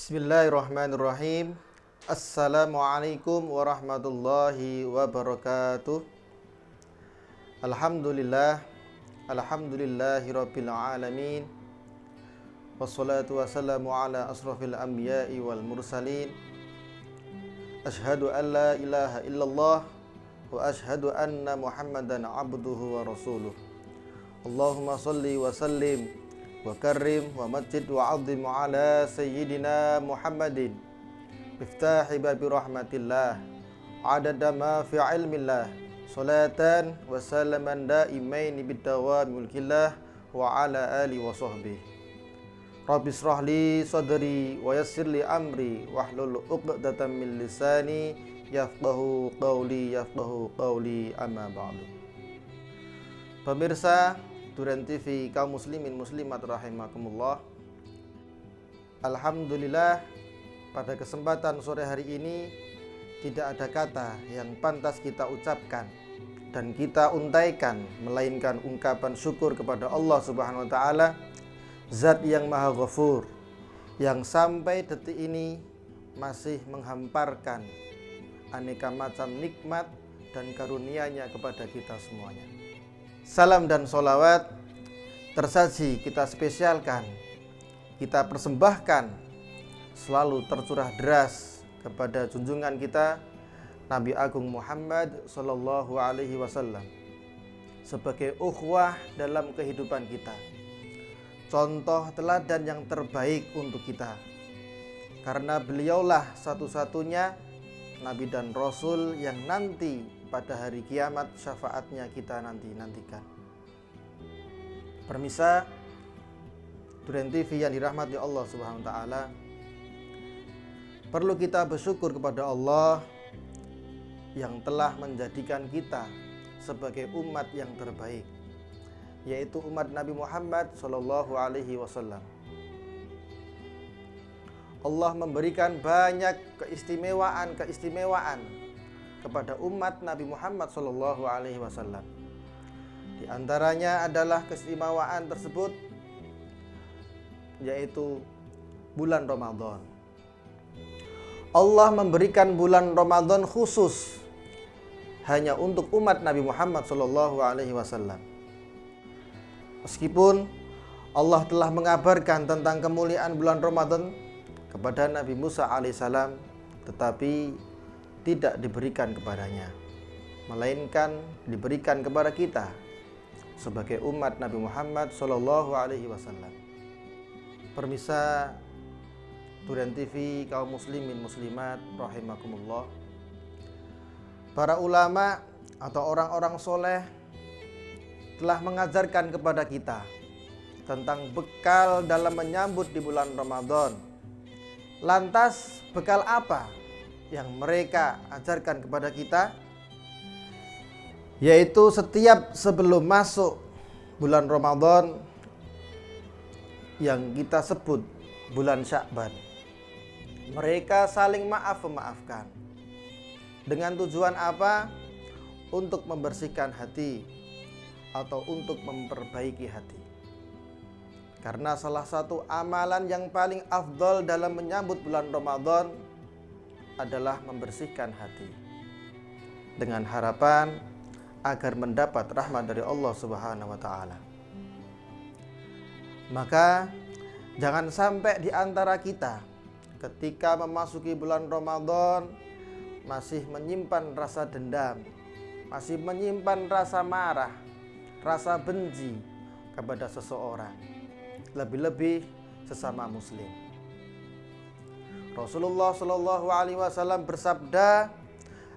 Bismillahirrahmanirrahim. Assalamualaikum warahmatullahi wabarakatuh. Alhamdulillah, alhamdulillahirabbil alamin. Wassalatu wassalamu ala asrafil anbiya'i wal mursalin. Asyhadu an la ilaha illallah wa asyhadu anna Muhammadan abduhu wa rasuluh. Allahumma salli wa sallim wa karim wa majid wa azim ala sayyidina Muhammadin miftahi babi rahmatillah adada ma fi ilmillah salatan wa salaman daimaini bidawami mulkillah wa ala ali wa sahbihi. Rabbi israh li sadri wa yassir li amri wahlul 'uqdatam min lisani yafqahu qawli amma ba'du. Pemirsa Duren TV, kaum muslimin muslimat rahimakumullah. Alhamdulillah, pada kesempatan sore hari ini tidak ada kata yang pantas kita ucapkan dan kita untaikan melainkan ungkapan syukur kepada Allah Subhanahu wa taala, Zat yang Maha Ghafur, yang sampai detik ini masih menghamparkan aneka macam nikmat dan karunia-Nya kepada kita semuanya. Salam dan sholawat tersaji kita spesialkan, kita persembahkan, selalu tercurah deras kepada junjungan kita Nabi Agung Muhammad Sallallahu Alaihi Wasallam sebagai ukhuwah dalam kehidupan kita, contoh teladan yang terbaik untuk kita, karena beliaulah satu-satunya Nabi dan Rasul yang nanti pada hari kiamat syafaatnya kita nantikan. Permisa Duren TV yang dirahmati Allah Subhanahu wa taala, perlu kita bersyukur kepada Allah yang telah menjadikan kita sebagai umat yang terbaik, yaitu umat Nabi Muhammad Sallallahu Alaihi Wasallam. Allah memberikan banyak keistimewaan kepada umat Nabi Muhammad Sallallahu Alaihi Wasallam. Di antaranya adalah keistimewaan tersebut yaitu bulan Ramadan. Allah memberikan bulan Ramadan khusus hanya untuk umat Nabi Muhammad Sallallahu Alaihi Wasallam. Meskipun Allah telah mengabarkan tentang kemuliaan bulan Ramadan kepada Nabi Musa alaihissalam, tetapi tidak diberikan kepadanya, melainkan diberikan kepada kita sebagai umat Nabi Muhammad Sallallahu Alaihi Wasallam. Permisa Duren TV, kaum muslimin muslimat rahimakumullah, para ulama atau orang-orang soleh telah mengajarkan kepada kita tentang bekal dalam menyambut di bulan Ramadan. Lantas bekal apa yang mereka ajarkan kepada kita? Yaitu setiap sebelum masuk bulan Ramadan yang kita sebut bulan Sya'ban, mereka saling memaafkan. Dengan tujuan apa? Untuk membersihkan hati atau untuk memperbaiki hati. Karena salah satu amalan yang paling afdal dalam menyambut bulan Ramadan adalah membersihkan hati, dengan harapan agar mendapat rahmat dari Allah Subhanahu wa taala. Maka jangan sampai di antara kita ketika memasuki bulan Ramadan masih menyimpan rasa dendam, masih menyimpan rasa marah, rasa benci kepada seseorang, lebih-lebih sesama muslim. Rasulullah Shallallahu Alaihi Wasallam bersabda,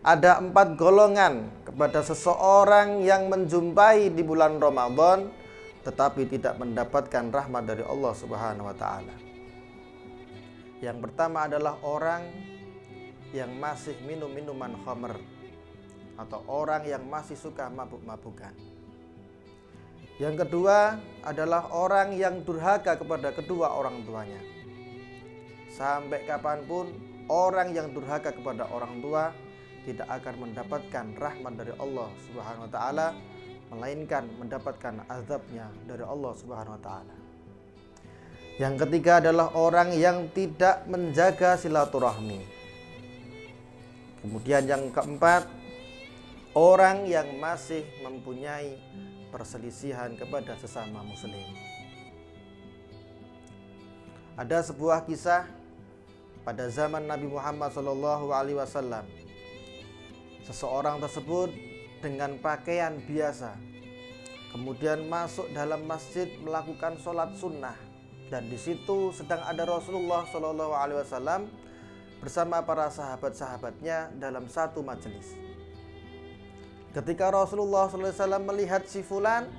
ada 4 golongan kepada seseorang yang menjumpai di bulan Ramadan tetapi tidak mendapatkan rahmat dari Allah Subhanahu wa taala. Yang pertama adalah orang yang masih minum minuman khamr atau orang yang masih suka mabuk-mabukan. Yang kedua adalah orang yang durhaka kepada kedua orang tuanya. Sampai kapanpun orang yang durhaka kepada orang tua tidak akan mendapatkan rahmat dari Allah Subhanahu wa taala, melainkan mendapatkan azabnya dari Allah Subhanahu wa taala. Yang ketiga adalah orang yang tidak menjaga silaturahmi. Kemudian yang keempat, orang yang masih mempunyai perselisihan kepada sesama muslim. Ada sebuah kisah pada zaman Nabi Muhammad SAW. Seseorang tersebut dengan pakaian biasa kemudian masuk dalam masjid melakukan sholat sunnah, dan di situ sedang ada Rasulullah SAW bersama para sahabat-sahabatnya dalam satu majelis. Ketika Rasulullah SAW melihat si fulan,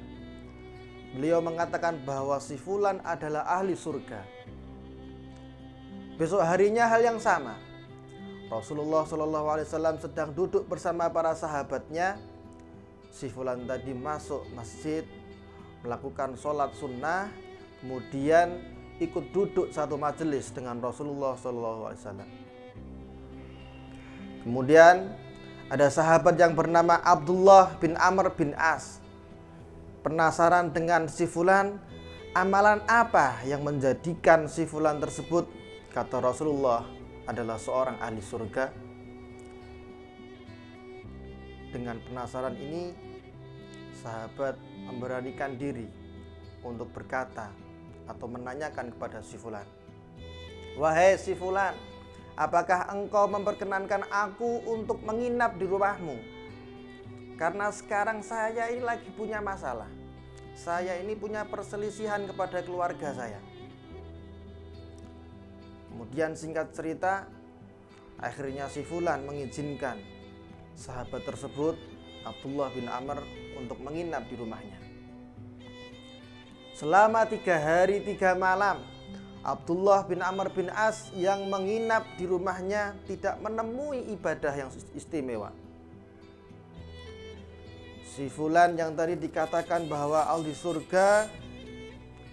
beliau mengatakan bahwa si fulan adalah ahli surga. Besok harinya hal yang sama. Rasulullah SAW sedang duduk bersama para sahabatnya. Si fulan tadi masuk masjid, melakukan sholat sunnah, kemudian ikut duduk satu majelis dengan Rasulullah SAW. Kemudian ada sahabat yang bernama Abdullah bin Amr bin As. Penasaran dengan si fulan, amalan apa yang menjadikan si fulan tersebut, kata Rasulullah, adalah seorang ahli surga. Dengan penasaran ini, sahabat memberanikan diri untuk berkata atau menanyakan kepada si fulan, "Wahai si fulan, apakah engkau memperkenankan aku untuk menginap di rumahmu? Karena sekarang saya ini lagi punya masalah. Saya ini punya perselisihan kepada keluarga saya." Kemudian singkat cerita, akhirnya si fulan mengizinkan sahabat tersebut, Abdullah bin Amr, untuk menginap di rumahnya. Selama 3 hari 3 malam, Abdullah bin Amr bin As yang menginap di rumahnya tidak menemui ibadah yang istimewa. Si fulan yang tadi dikatakan bahwa ahli surga,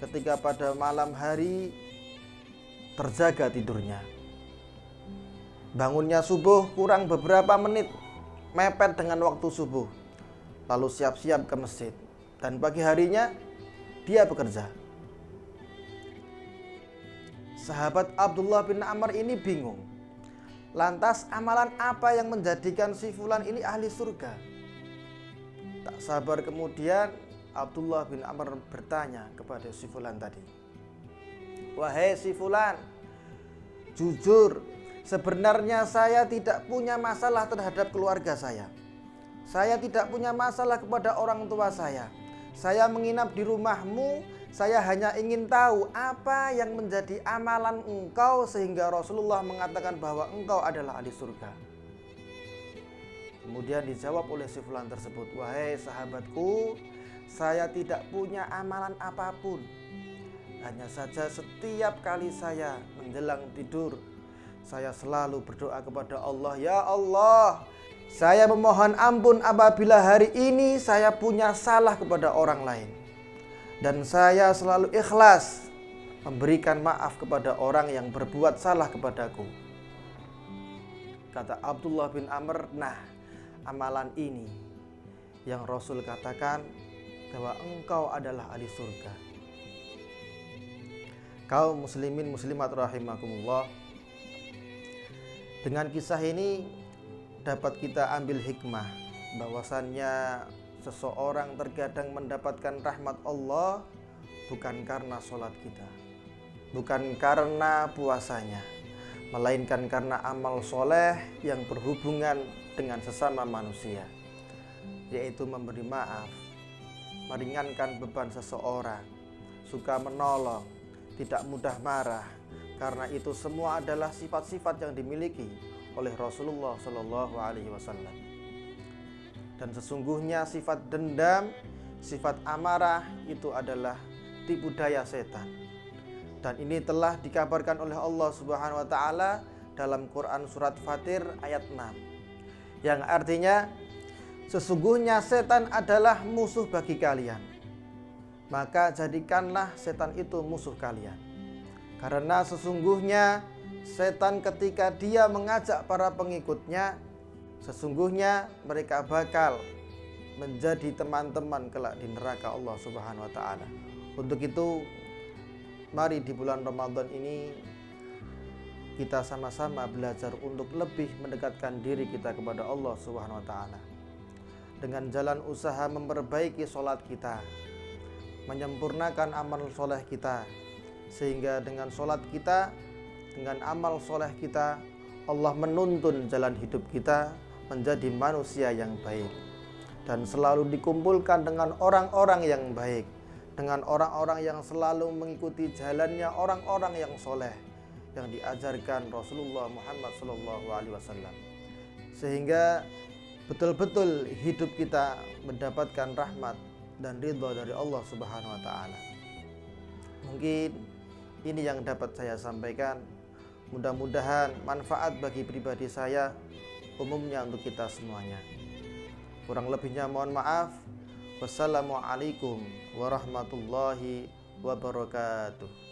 ketika pada malam hari terjaga tidurnya. Bangunnya subuh kurang beberapa menit, mepet dengan waktu subuh, lalu siap-siap ke masjid. Dan pagi harinya dia bekerja. Sahabat Abdullah bin Amr ini bingung. Lantas amalan apa yang menjadikan si fulan ini ahli surga? Tak sabar kemudian Abdullah bin Amr bertanya kepada si fulan tadi, "Wahai si fulan, jujur, sebenarnya saya tidak punya masalah terhadap keluarga saya. Saya tidak punya masalah kepada orang tua saya. Saya menginap di rumahmu, saya hanya ingin tahu apa yang menjadi amalan engkau sehingga Rasulullah mengatakan bahwa engkau adalah ahli surga." Kemudian dijawab oleh si fulan tersebut, "Wahai sahabatku, saya tidak punya amalan apapun. Hanya saja setiap kali saya menjelang tidur, saya selalu berdoa kepada Allah, ya Allah, saya memohon ampun apabila hari ini saya punya salah kepada orang lain. Dan saya selalu ikhlas memberikan maaf kepada orang yang berbuat salah kepadaku." Kata Abdullah bin Amr, "Nah, amalan ini yang Rasul katakan bahwa engkau adalah ahli surga." Kaum muslimin muslimat rahimakumullah, dengan kisah ini dapat kita ambil hikmah bahwasannya seseorang terkadang mendapatkan rahmat Allah bukan karena sholat kita, bukan karena puasanya, melainkan karena amal soleh yang berhubungan dengan sesama manusia, yaitu memberi maaf, meringankan beban seseorang, suka menolong, tidak mudah marah. Karena itu semua adalah sifat-sifat yang dimiliki oleh Rasulullah SAW. Dan sesungguhnya sifat dendam, sifat amarah itu adalah tipu daya setan. Dan ini telah dikabarkan oleh Allah Subhanahu wa taala dalam Quran surat Fatir ayat 6. Yang artinya, sesungguhnya setan adalah musuh bagi kalian, maka jadikanlah setan itu musuh kalian. Karena sesungguhnya setan ketika dia mengajak para pengikutnya, sesungguhnya mereka bakal menjadi teman-teman kelak di neraka Allah Subhanahu wa taala. Untuk itu, mari di bulan Ramadan ini kita sama-sama belajar untuk lebih mendekatkan diri kita kepada Allah Subhanahu wa taala. Dengan jalan usaha memperbaiki sholat kita, menyempurnakan amal soleh kita, sehingga dengan sholat kita, dengan amal soleh kita, Allah menuntun jalan hidup kita menjadi manusia yang baik, dan selalu dikumpulkan dengan orang-orang yang baik, dengan orang-orang yang selalu mengikuti jalannya orang-orang yang soleh yang diajarkan Rasulullah Muhammad SAW, sehingga betul-betul hidup kita mendapatkan rahmat dan ridha dari Allah Subhanahu wa taala. Mungkin ini yang dapat saya sampaikan. Mudah-mudahan manfaat bagi pribadi saya, umumnya untuk kita semuanya. Kurang lebihnya mohon maaf. Wassalamualaikum warahmatullahi wabarakatuh.